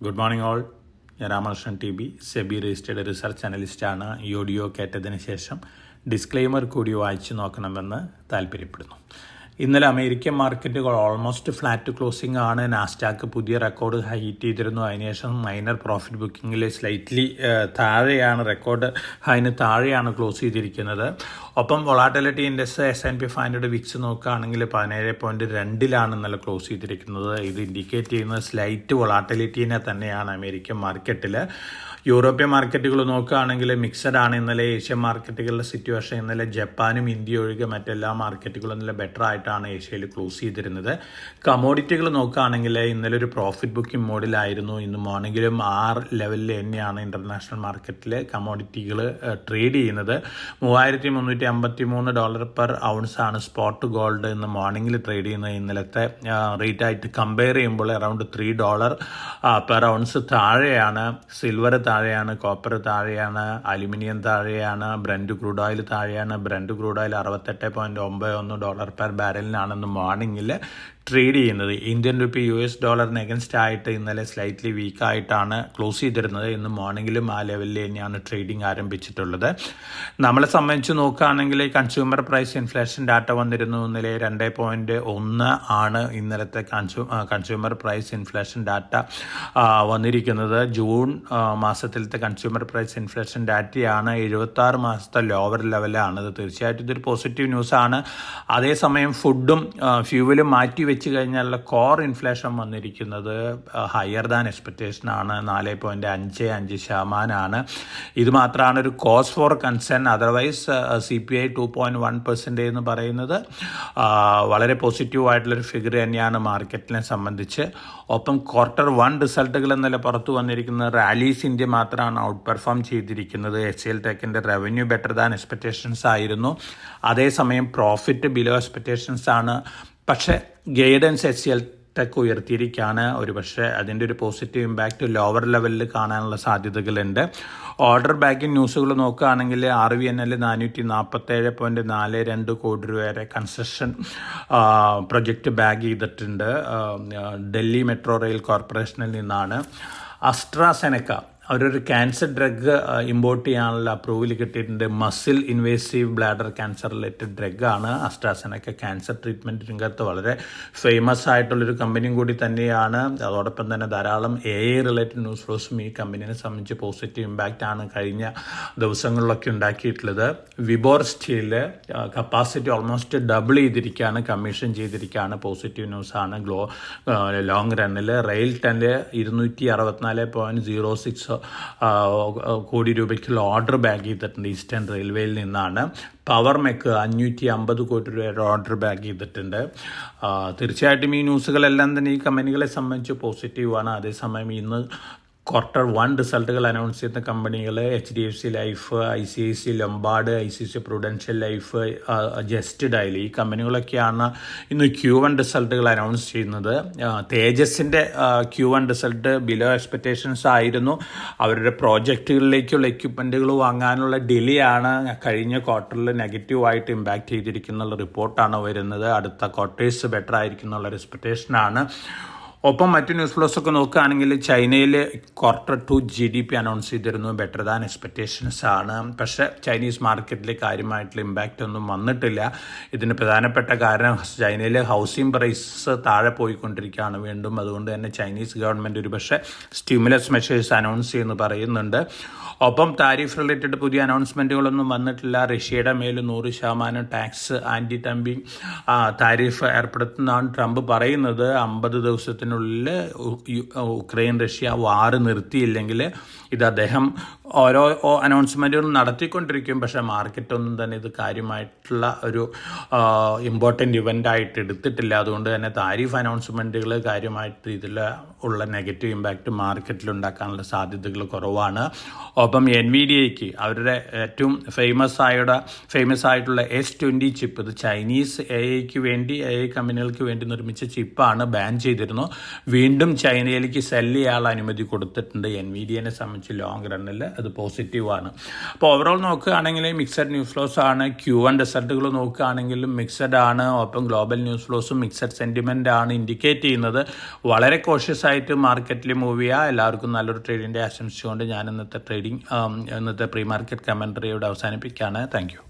Good morning all. ഞാൻ Ramakrishnan TB, SEBI registered research അനലിസ്റ്റാണ്. ഈ ഓഡിയോ കേട്ടതിന് ശേഷം ഡിസ്ക്ലെയിമർ കൂടി വായിച്ചു നോക്കണമെന്ന് താല്പര്യപ്പെടുന്നു. ഇന്നലെ അമേരിക്കൻ മാർക്കറ്റുകൾ ഓൾമോസ്റ്റ് ഫ്ലാറ്റ് ക്ലോസിംഗ് ആണ്. നാസ്ഡാക്ക് പുതിയ റെക്കോർഡ് ഹൈറ്റ് ചെയ്തിരുന്നു. അതിനുശേഷം മൈനർ പ്രോഫിറ്റ് ബുക്കിങ്ങിൽ സ്ലൈറ്റ്ലി താഴെയാണ്, റെക്കോർഡ് ഹൈന് താഴെയാണ് ക്ലോസ് ചെയ്തിരിക്കുന്നത്. ഒപ്പം വൊളാറ്റിലിറ്റി ഇൻഡെക്സ് S&P 500 വിക്സ് നോക്കുകയാണെങ്കിൽ 17.2 ഇന്നലെ ക്ലോസ് ചെയ്തിരിക്കുന്നത്. ഇത് ഇൻഡിക്കേറ്റ് ചെയ്യുന്നത് സ്ലൈറ്റ് വൊളാറ്റിലിറ്റീനെ തന്നെയാണ് അമേരിക്കൻ മാർക്കറ്റിൽ. യൂറോപ്യൻ മാർക്കറ്റുകൾ നോക്കുകയാണെങ്കിൽ മിക്സഡ് ആണ് ഇന്നലെ. ഏഷ്യൻ മാർക്കറ്റുകളുടെ സിറ്റുവേഷൻ ഇന്നലെ ജപ്പാനും ഇന്ത്യ ഒഴികെ മറ്റെല്ലാ മാർക്കറ്റുകളും ഇന്നലെ ബെറ്റർ ആയിട്ടാണ് ഏഷ്യയിൽ ക്ലോസ് ചെയ്തിരുന്നത്. കമോഡിറ്റികൾ നോക്കുകയാണെങ്കിൽ ഇന്നലെ ഒരു പ്രോഫിറ്റ് ബുക്കിംഗ് മോഡിലായിരുന്നു. ഇന്ന് മോർണിംഗിലും ലെവലിൽ തന്നെയാണ് ഇന്റർനാഷണൽ മാർക്കറ്റിൽ കമോഡിറ്റികൾ ട്രേഡ് ചെയ്യുന്നത്. $3,353 പെർ ഔൺസ് ആണ് സ്പോട്ട് ഗോൾഡ് ഇന്ന് മോർണിംഗിൽ ട്രേഡ് ചെയ്യുന്നത്. ഇന്നലത്തെ റേറ്റ് ആയിട്ട് കമ്പയർ ചെയ്യുമ്പോൾ അറൗണ്ട് $3 പെർ ഔൺസ് താഴെയാണ്. സിൽവർ താഴെയാണ്, കോപ്പർ താഴെയാണ്, അലുമിനിയം താഴെയാണ്, ബ്രന്റ് ക്രൂഡ് ഓയിൽ താഴെയാണ്. ബ്രന്റ് ക്രൂഡ് ഓയിൽ $68.91 പെർ ബാരലിനാണെന്ന് മോർണിംഗിൽ ട്രേഡ് ചെയ്യുന്നത്. ഇന്ത്യൻ റുപ്പി $US അഗൻസ്റ്റ് ആയിട്ട് ഇന്നലെ സ്ലൈറ്റ്ലി വീക്കായിട്ടാണ് ക്ലോസ് ചെയ്തിരുന്നത്. ഇന്ന് മോർണിംഗിലും ആ ലെവലിൽ തന്നെയാണ് ട്രേഡിംഗ് ആരംഭിച്ചിട്ടുള്ളത്. നമ്മളെ സംബന്ധിച്ച് നോക്കുകയാണെങ്കിൽ കൺസ്യൂമർ പ്രൈസ് ഇൻഫ്ലേഷൻ ഡാറ്റ വന്നിരുന്നു. ഇന്നലെ 2.1 ആണ് ഇന്നലത്തെ കൺസ്യൂമർ പ്രൈസ് ഇൻഫ്ലേഷൻ ഡാറ്റ വന്നിരിക്കുന്നത്. ജൂൺ മാസത്തിലത്തെ കൺസ്യൂമർ പ്രൈസ് ഇൻഫ്ലേഷൻ ഡാറ്റയാണ്. 76 മാസത്തെ ലോവർ ലെവലാണിത്. തീർച്ചയായിട്ടും ഇതൊരു പോസിറ്റീവ് ന്യൂസാണ്. അതേസമയം ഫുഡും ഫ്യൂവലും മാറ്റി വെച്ച് കഴിഞ്ഞാൽ കോർ ഇൻഫ്ലേഷൻ വന്നിരിക്കുന്നത് ഹയർ ദാൻ എക്സ്പെക്റ്റേഷൻ ആണ്. 4.55% ഇത് മാത്രമാണ് ഒരു cause for concern. Otherwise CPI 2.1% എന്ന് പറയുന്നത് വളരെ പോസിറ്റീവായിട്ടുള്ളൊരു ഫിഗർ തന്നെയാണ് മാർക്കറ്റിനെ സംബന്ധിച്ച്. ഒപ്പം Q1 റിസൾട്ടുകൾ ഇന്നലെ പുറത്തു വന്നിരിക്കുന്നത് റാലീസ് ഇന്ത്യ മാത്രമാണ് ഔട്ട് പെർഫോം ചെയ്തിരിക്കുന്നത്. HCL ടെക്കിൻ്റെ റവന്യൂ ബെറ്റർ ദാൻ എക്സ്പെക്റ്റേഷൻസ് ആയിരുന്നു. അതേസമയം പ്രോഫിറ്റ് ബിലോ എക്സ്പെക്റ്റേഷൻസ് ആണ്. പക്ഷേ ഗൈഡൻസ് HCL ടെക് ഉയർത്തിയിരിക്കുകയാണ്. പക്ഷേ അതിൻ്റെ ഒരു പോസിറ്റീവ് ഇമ്പാക്റ്റ് ലോവർ ലെവലിൽ കാണാനുള്ള സാധ്യതകളുണ്ട്. ഓർഡർ ബാക്കിംഗ് ന്യൂസുകൾ നോക്കുകയാണെങ്കിൽ RVNL 447.42 കോടി രൂപ വരെ കൺസ്ട്രക്ഷൻ പ്രൊജക്റ്റ് ബാഗ് ചെയ്തിട്ടുണ്ട്. ഡൽഹി മെട്രോ റെയിൽ കോർപ്പറേഷനിൽ നിന്നാണ്. അസ്ട്രാസെനക്ക അവരൊരു ക്യാൻസർ ഡ്രഗ് ഇമ്പോർട്ട് ചെയ്യാനുള്ള അപ്രൂവൽ കിട്ടിയിട്ടുണ്ട്. Muscle invasive bladder cancer related ഡ്രഗാണ് അസ്ട്രാസെനക്ക. ക്യാൻസർ ട്രീറ്റ്മെൻറ്റ് രംഗത്ത് വളരെ ഫേമസ് ആയിട്ടുള്ളൊരു കമ്പനിയും കൂടി തന്നെയാണ്. അതോടൊപ്പം തന്നെ ധാരാളം AI റിലേറ്റഡ് ന്യൂസ് ഫ്ലോസും ഈ കമ്പനിയെ സംബന്ധിച്ച് പോസിറ്റീവ് ഇമ്പാക്റ്റ് ആണ് കഴിഞ്ഞ ദിവസങ്ങളിലൊക്കെ ഉണ്ടാക്കിയിട്ടുള്ളത്. Vibhor steel capacity almost double ചെയ്തിരിക്കുകയാണ്, കമ്മീഷൻ ചെയ്തിരിക്കുകയാണ്. പോസിറ്റീവ് ന്യൂസാണ്. ലോങ് റണ്ണിൽ റെയിൽ ടെന്നിൽ 264.06 കോടി രൂപയ്ക്കുള്ള ഓർഡർ ബാഗ് ചെയ്തിട്ടുണ്ട് ഈസ്റ്റേൺ റെയിൽവേയിൽ നിന്നാണ്. പവർ മെക്ക് 550 കോടി രൂപയുടെ ഓർഡർ ബാഗ് ചെയ്തിട്ടുണ്ട്. തീർച്ചയായിട്ടും ഈ ന്യൂസുകളെല്ലാം തന്നെ ഈ കമ്പനികളെ സംബന്ധിച്ച് പോസിറ്റീവാണ്. അതേസമയം ഇന്ന് Q1 റിസൾട്ടുകൾ അനൗൺസ് ചെയ്യുന്ന കമ്പനികൾ HDFC life, ICICI Lombard, ICICI prudential life, just dial, ഈ കമ്പനികളൊക്കെയാണ് ഇന്ന് Q1 റിസൾട്ടുകൾ അനൗൺസ് ചെയ്യുന്നത്. തേജസിൻ്റെ Q1 റിസൾട്ട് ബിലോ എക്സ്പെക്റ്റേഷൻസ് ആയിരുന്നു. അവരുടെ പ്രോജക്റ്റുകളിലേക്കുള്ള എക്യുപ്മെൻറ്റുകൾ വാങ്ങാനുള്ള ഡിലേ ആണ് കഴിഞ്ഞ ക്വാർട്ടറിൽ നെഗറ്റീവായിട്ട് ഇമ്പാക്റ്റ് ചെയ്തിരിക്കുന്ന റിപ്പോർട്ടാണ് വരുന്നത്. അടുത്ത ക്വാർട്ടേഴ്സ് ബെറ്റർ ആയിരിക്കും എന്നുള്ള എക്സ്പെക്റ്റേഷനാണ്. ഒപ്പം മറ്റു ന്യൂസ് ഫ്ലോസ് ഒക്കെ നോക്കുകയാണെങ്കിൽ ചൈനയിൽ Q2 GDP അനൗൺസ് ചെയ്തിരുന്നു. ബെറ്റർ ദാൻ എക്സ്പെക്റ്റേഷൻസ് ആണ്. പക്ഷേ ചൈനീസ് മാർക്കറ്റിൽ കാര്യമായിട്ടുള്ള ഇമ്പാക്റ്റ് ഒന്നും വന്നിട്ടില്ല. ഇതിന് പ്രധാനപ്പെട്ട കാരണം ചൈനയിൽ ഹൗസിംഗ് പ്രൈസസ് താഴെ പോയിക്കൊണ്ടിരിക്കുകയാണ് വീണ്ടും. അതുകൊണ്ട് തന്നെ ചൈനീസ് ഗവൺമെൻറ് ഒരുപക്ഷെ സ്റ്റിമുലസ് മെഷേഴ്സ് അനൗൺസ് ചെയ്യുമെന്ന് പറയുന്നുണ്ട്. ഒപ്പം താരിഫ് റിലേറ്റഡ് പുതിയ അനൗൺസ്മെൻറ്റുകളൊന്നും വന്നിട്ടില്ല. റഷ്യയുടെ മേൽ 100% ടാക്സ് ആൻറ്റി ഡംപിങ് താരിഫ് ഏർപ്പെടുത്തുന്നതാണ് ട്രംപ് പറയുന്നത്. 50 ദിവസത്തിനുള്ളിൽ ഉക്രൈൻ റഷ്യ വാറ് നിർത്തിയില്ലെങ്കിൽ ഇത് അദ്ദേഹം ഓരോ അനൗൺസ്മെൻറ്റുകൾ നടത്തിക്കൊണ്ടിരിക്കും. പക്ഷേ മാർക്കറ്റൊന്നും തന്നെ ഇത് കാര്യമായിട്ടുള്ള ഒരു ഇമ്പോർട്ടൻ്റ് ഇവൻ്റായിട്ട് എടുത്തിട്ടില്ല. അതുകൊണ്ട് തന്നെ താരിഫ് അനൗൺസ്മെൻറ്റുകൾ കാര്യമായിട്ട് ഇതിലുള്ള നെഗറ്റീവ് ഇമ്പാക്റ്റ് മാർക്കറ്റിൽ ഉണ്ടാക്കാനുള്ള സാധ്യതകൾ കുറവാണ്. ഒപ്പം NVIDIAക്ക് അവരുടെ ഏറ്റവും ഫേമസ് ആയിട്ടുള്ള S20 ചിപ്പ്, ഇത് ചൈനീസ് AI കമ്പനികൾക്ക് വേണ്ടി നിർമ്മിച്ച ചിപ്പാണ്, ബാൻ ചെയ്തിരുന്നു. വീണ്ടും ചൈനയിലേക്ക് സെല് ചെയ്യാനുള്ള അനുമതി കൊടുത്തിട്ടുണ്ട്. എൻവിഡിയനെ സംബന്ധിച്ച് ലോങ് റണ്ണിൽ അത് പോസിറ്റീവാണ്. അപ്പോൾ ഓവറോൾ നോക്കുകയാണെങ്കിൽ മിക്സഡ് ന്യൂസ് ഫ്ലോസ് ആണ്. Q1 റിസൾട്ടുകൾ നോക്കുകയാണെങ്കിലും മിക്സഡ് ആണ്. ഒപ്പം ഗ്ലോബൽ ന്യൂസ് ഫ്ലോസും മിക്സഡ് സെൻറ്റിമെൻ്റ് ആണ് ഇൻഡിക്കേറ്റ് ചെയ്യുന്നത്. വളരെ കോഷ്യസ് ആയിട്ട് മാർക്കറ്റിൽ മൂവ് ചെയ്യുക. എല്ലാവർക്കും നല്ലൊരു ട്രേഡിൻ്റെ ആശംസിച്ചുകൊണ്ട് ഞാൻ ഇന്നത്തെ പ്രീ മാർക്കറ്റ് കമൻട്രിയോട് അവസാനിപ്പിക്കുകയാണ്. Thank you.